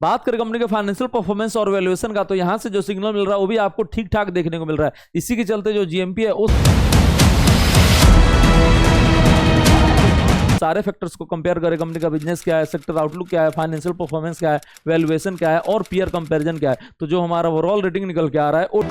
बात करें कंपनी के फाइनेंशियल परफॉर्मेंस और वैल्यूएशन का, तो यहां से जो सिग्नल मिल रहा है वो भी आपको ठीक ठाक देखने को मिल रहा है। इसी के चलते जो जीएमपी है उस सारे फैक्टर्स को कंपेयर करें, कंपनी का बिजनेस क्या है, सेक्टर आउटलुक क्या है, फाइनेंशियल परफॉर्मेंस क्या है, वैल्यूएशन क्या है और पीयर कंपैरिजन क्या है, तो जो हमारा ओवरऑल रेटिंग निकल के आ रहा है वो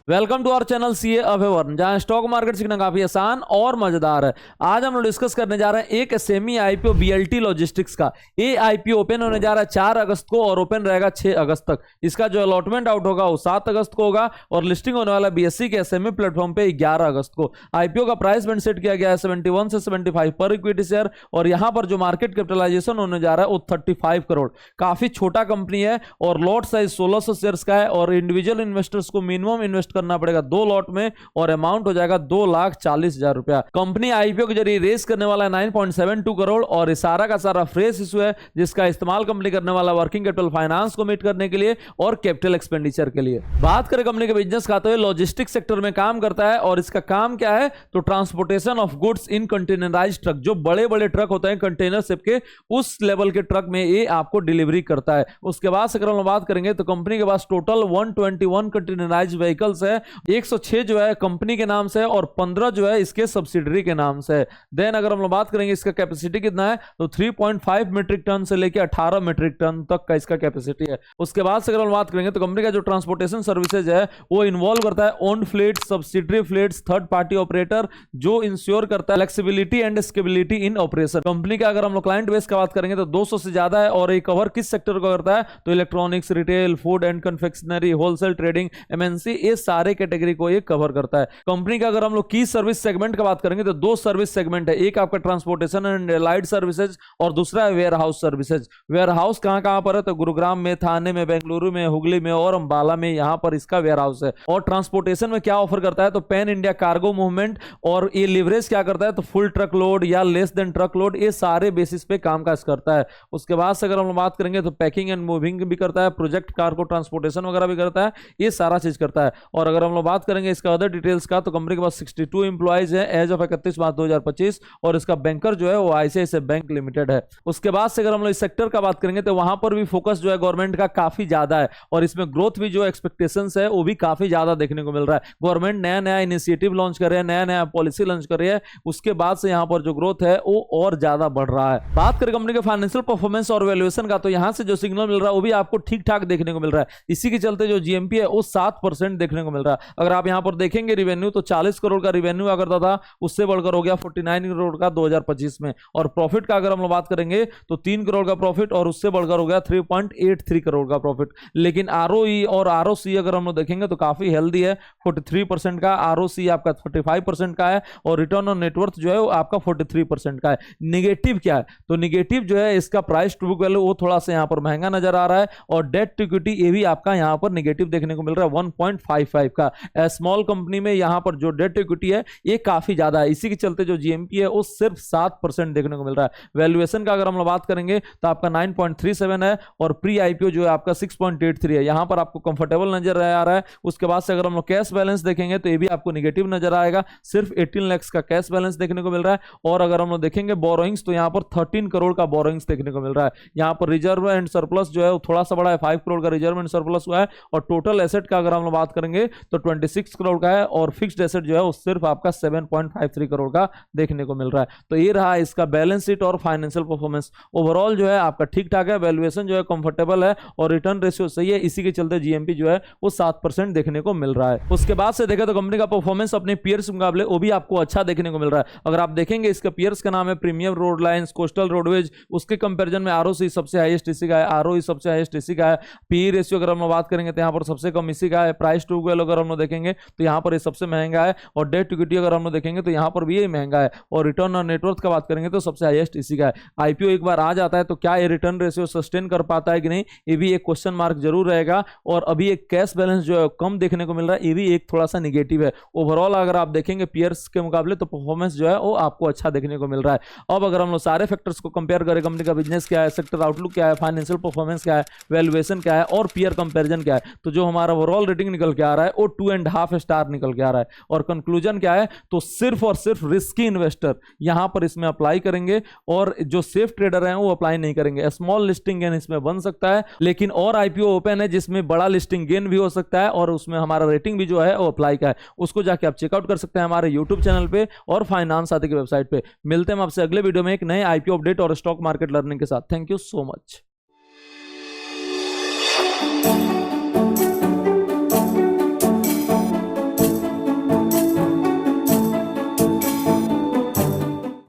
welcome to our channel CA Abhayvarn, जहां स्टॉक मार्केट सीखना काफी आसान और मजेदार है। आज हम लोग डिस्कस करने जा रहे हैं एक सेमी आईपीओ बीएलटी लॉजिस्टिक्स का। ये आईपीओ ओपन होने जा रहा है 4 अगस्त को और ओपन रहेगा 6 अगस्त तक। इसका जो अलॉटमेंट आउट होगा वो 7 अगस्त को होगा और लिस्टिंग होने वाला बीएससी के एसएमई प्लेटफॉर्म पे 11 अगस्त को। आईपीओ का प्राइस बैंड सेट किया गया है 71 से 75 पर इक्विटी शेयर और यहां पर जो मार्केट कैपिटलाइजेशन होने जा रहा है वो 35 करोड़। काफी छोटा कंपनी है और लॉट साइज 1600 शेयर्स का है और इंडिविजुअल इन्वेस्टर्स को मिनिमम इन्वेस्ट करना पड़ेगा 2 लॉट में और अमाउंट हो जाएगा 2,40,000 रुपया। कंपनी आईपीओ के जरिए रेस करने वाला है 9.72 करोड़ और सारा का सारा फ्रेश इशू है जिसका इस्तेमाल कंपनी करने वाला वर्किंग कैपिटल फाइनेंस को मीट करने के लिए और कैपिटल एक्सपेंडिचर के लिए। बात करें कंपनी के बिजनेस का, तो ये लॉजिस्टिक सेक्टर में काम करता है और इसका काम क्या है, तो transportation of goods in containerised truck. जो बड़े बड़े ट्रक होते हैं कंटेनर शिप के, उस लेवल के ट्रक में ये आपको डिलीवरी करता है। उसके बाद अगर हम बात करेंगे तो कंपनी के पास टोटल 121 कंटेनराइज्ड व्हीकल्स है, 106 जो है कंपनी के नाम से और 15 जो है इसके सब्सिडरी के नाम से। देन अगर हम लोग बात करेंगे इसका कैपेसिटी कितना है, तो 3.5 मीट्रिक टन से लेकर 18 मीट्रिक टन तक का इसका कैपेसिटी है। उसके बाद से अगर हम बात करेंगे तो कंपनी का जो ट्रांसपोर्टेशन सर्विसेज है वो इन्वॉल्व करता है own fleet, subsidiary fleets, third party operator, जो इंश्योर करता है flexibility and scalability in operation. Company का अगर हम लोग क्लाइंट बेस का बात करेंगे तो 200 से ज्यादा है और ये कवर किस सेक्टर को करता है, तो electronics, retail, food and confectionery, wholesale trading, MNC, ये सारे कैटेगरी को ये कवर करता है। कंपनी का अगर हम लोग की सर्विस सेगमेंट का बात करेंगे तो 2 सर्विस सेगमेंट है, एक आपका ट्रांसपोर्टेशन एंड एलाइड सर्विसेज और दूसरा है warehouse services. Warehouse कहां कहां पर है, तो गुरुग्राम में, थाने में, बेंगलुरु में, हुगली में और अंबाला में, यहां पर इसका वेयर हाउस है। और ट्रांसपोर्टेशन में क्या ऑफर करता है, तो पैन इंडिया कार्गो मूवमेंट और ये लिवरेज क्या करता है, तो फुल ट्रक लोड या लेस देन ट्रक लोड, ये सारे बेसिस पे कामकाज करता है। उसके बाद से अगर हम बात करेंगे तो पैकिंग एंड मूविंग भी करता है, प्रोजेक्ट कार्गो ट्रांसपोर्टेशन वगैरह भी करता है, ये सारा चीज करता है। और अगर हम लोग बात करेंगे इसका अदर डिटेल्स का, तो कंपनी के पास 62 एम्प्लॉइज है एज ऑफ 31 मार्च 2025 और इसका बैंकर जो है वो आईसीआईसीआई बैंक लिमिटेड है। उसके बाद से अगर हम लोग इस सेक्टर का बात करेंगे तो वहां पर भी फोकस जो है गवर्नमेंट का काफी ज्यादा है और इसमें ग्रोथ भी जो एक्सपेक्टेशंस है वो भी काफी ज्यादा देखने को मिल रहा है। गवर्नमेंट नया नया इनिशिएटिव लॉन्च कर रही है, नया नया पॉलिसी लॉन्च कर रही है, उसके बाद से यहां पर जो ग्रोथ है वो और ज्यादा बढ़ रहा है। बात करें कंपनी के फाइनेंशियल परफॉर्मेंस और वैल्यूएशन का, तो यहां से जो सिग्नल मिल रहा है वो भी आपको ठीक ठाक देखने को मिल रहा है। इसी के चलते जो जीएमपी है वो 7% देखने को मिल रहा है। अगर आप यहां पर देखेंगे रिवेन्यू, तो 40 करोड़ का रिवेन्यू अगर था उससे बढ़कर हो गया 49 करोड़ का 2025 में। और प्रॉफिट का अगर हम लोग बात करेंगे तो 3 करोड़ का प्रॉफिट और उससे बढ़कर हो गया 3.83 करोड़ का प्रॉफिट। लेकिन आरओई और आरओसी अगर हम लोग देखेंगे तो काफी हेल्दी है, 43% का, आरओसी आपका 35% का है और रिटर्न ऑन नेटवर्थ जो है वो आपका 43% का है। निगेटिव क्या है, तो निगेटिव जो है इसका प्राइस टू बुक वैल्यू वो थोड़ा सा यहां पर महंगा नजर आ रहा है और डेट टू इक्विटी ये भी आपका यहां पर निगेटिव देखने को मिल रहा है 1.55 का। स्मॉल कंपनी में यहां पर जो डेट टू इक्विटी है ये काफी ज्यादा है, इसी के चलते जो जीएमपी है वो सिर्फ 7% देखने को मिल रहा है। वैल्यूएशन का अगर हम लोग बात करेंगे तो आपका 9.37 है और प्री आईपीओ जो है आपका 6.83 है, यहां पर आपको कंफर्टेबल नजर आ रहा है। उसके बाद से अगर हम लोग कैश बैलेंस देखेंगे तो ये भी आपको निगेटिव नजर आएगा, सिर्फ 18 लाख का कैश बैलेंस देखने को मिल रहा है। और अगर हम लोग देखेंगे बोरोइंग्स, तो यहां पर 13 करोड़ का बोरोइंग्स देखने को मिल रहा है। यहां पर रिजर्व एंड सरप्लस जो है वो थोड़ा सा बड़ा है, 5 करोड़ का रिजर्व एंड सरप्लस हुआ है। और टोटल एसेट का अगर हम लोग बात करेंगे तो 26 करोड़ का है और फिक्स्ड एसेट जो है वो सिर्फ आपका 7.53 करोड़ का देखने को मिल रहा है। तो ये रहा इसका बैलेंस शीट और फाइनेंशियल परफॉर्मेंस। ओवरऑल जो है आपका ठीक ठाक है, वैल्यूएशन जो है कंफर्टेबल है और रिटर्न रेशियो सही है, इसी के चलते जीएमपी जो है वो 7% देखने को मिल रहा है। उसके बाद से देखें तो कंपनी का परफॉर्मेंस अपने पीयर्स मुकाबले वो भी आपको अच्छा देखने को मिल रहा है। अगर आप देखेंगे इसका पीयर्स का नाम है premium road lines, coastal roadways, उसके कंपेरिजन में आरओसी सबसे हाईएस्ट इसी का है, आरओई सबसे हाईएस्ट इसी का है। पी रेशियो अगर हम बात करेंगे तो यहाँ पर सबसे कम इसी का है। प्राइस टू वैल्यू अगर हम देखेंगे तो यहाँ पर ये सबसे महंगा है और डेट इक्विटी अगर हम देखेंगे तो यहाँ पर भी ये महंगा है। और रिटर्न ऑन नेटवर्थ का बात करेंगे तो सबसे हाईएस्ट इसी का है। आईपीओ एक बार आ जाता है तो क्या ये रिटर्न रेशियो सस्टेन कर पाता है कि नहीं, ये भी एक क्वेश्चन मार्क जरूर रहेगा। और अभी एक कैश बैलेंस जो है कम देखने को मिल रहा है, ये भी एक थोड़ा सा निगेटिव है। ओवरऑल अगर आप देखेंगे पीयर्स के मुकाबले तो परफॉर्मेंस जो है वो आपको अच्छा देखने को मिल रहा है। अब अगर हम लोग सारे फैक्टर्स को कंपेयर करें, कंपनी का बिजनेस क्या है, सेक्टर आउटलुक क्या है, फाइनेंशियल परफॉर्मेंस क्या है, वैल्यूएशन क्या है और पीयर कंपैरिजन क्या है, तो जो हमारा ओवरऑल रेटिंग निकल के आ रहा है है वो 2.5 स्टार निकल के आ रहा है। और कंक्लूजन क्या है, तो सिर्फ और सिर्फ रिस्की इन्वेस्टर यहां पर इसमें अप्लाई करेंगे और जो सेफ ट्रेडर हैं वो अप्लाई नहीं करेंगे। स्मॉल लिस्टिंग गेन इसमें बन सकता है, लेकिन और आईपीओ ओपन है जिसमें बड़ा लिस्टिंग गेन भी हो सकता है और उसमें हमारा रेटिंग भी जो है वो अप्लाई का है, उसको जाके आप चेकआउट कर सकते हैं हमारे यूट्यूब चैनल पे और फाइनेंस साथी की वेबसाइट पे। मिलते हैं आपसे अगले वीडियो में एक नए आईपीओ अपडेट और स्टॉक मार्केट लर्निंग के साथ। Thank you so much.